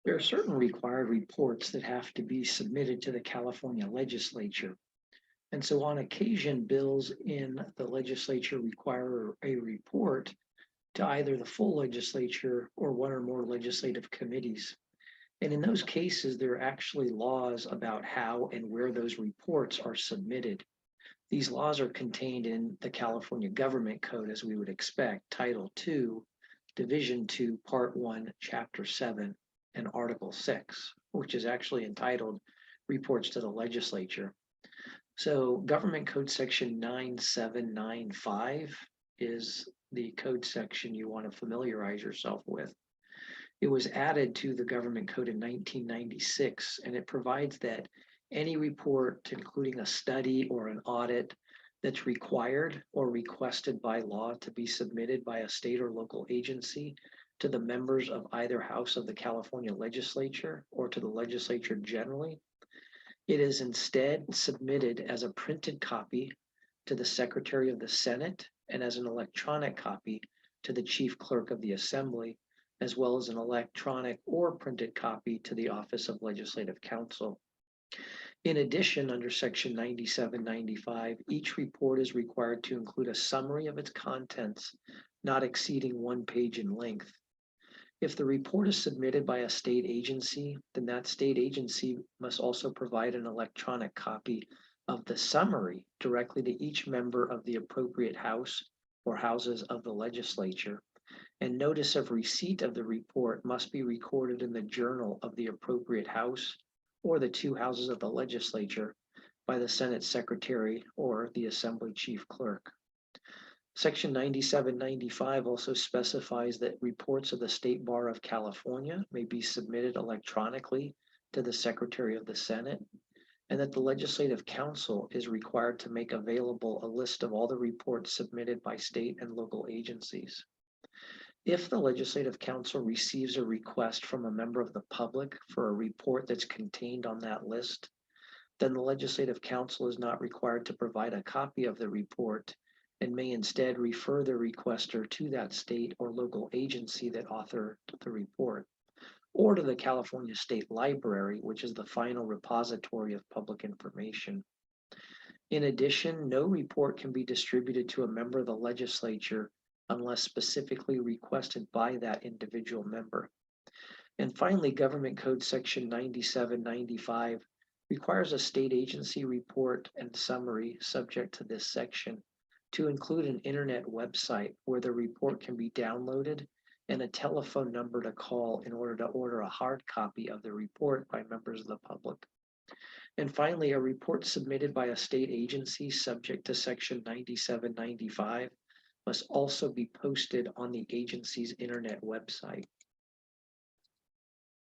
There are certain required reports that have to be submitted to the California Legislature. And so on occasion, bills in the legislature require a report to either the full legislature or one or more legislative committees. And in those cases, there are actually laws about how and where those reports are submitted. These laws are contained in the California Government Code, as we would expect, Title II, Division 2, Part 1, Chapter 7, and Article 6, which is actually entitled Reports to the Legislature. So Government Code Section 9795 is the code section you want to familiarize yourself with. It was added to the Government Code in 1996, and it provides that any report, including a study or an audit, that's required or requested by law to be submitted by a state or local agency to the members of either house of the California Legislature or to the legislature generally, it is instead submitted as a printed copy to the Secretary of the Senate and as an electronic copy to the Chief Clerk of the Assembly, as well as an electronic or printed copy to the Office of Legislative Counsel. In addition, under Section 9795, each report is required to include a summary of its contents, not exceeding 1 page in length. If the report is submitted by a state agency, then that state agency must also provide an electronic copy of the summary directly to each member of the appropriate house or houses of the legislature. And notice of receipt of the report must be recorded in the journal of the appropriate house or the two houses of the legislature by the Senate Secretary or the Assembly Chief Clerk. Section 9795 also specifies that reports of the State Bar of California may be submitted electronically to the Secretary of the Senate, and that the Legislative Council is required to make available a list of all the reports submitted by state and local agencies. If the Legislative Council receives a request from a member of the public for a report that's contained on that list, then the Legislative Council is not required to provide a copy of the report and may instead refer the requester to that state or local agency that authored the report, or to the California State Library, which is the final repository of public information. In addition, no report can be distributed to a member of the legislature unless specifically requested by that individual member. And finally, Government Code Section 9795 requires a state agency report and summary subject to this section to include an internet website where the report can be downloaded and a telephone number to call in order to order a hard copy of the report by members of the public. And finally, a report submitted by a state agency subject to Section 9795 must also be posted on the agency's internet website.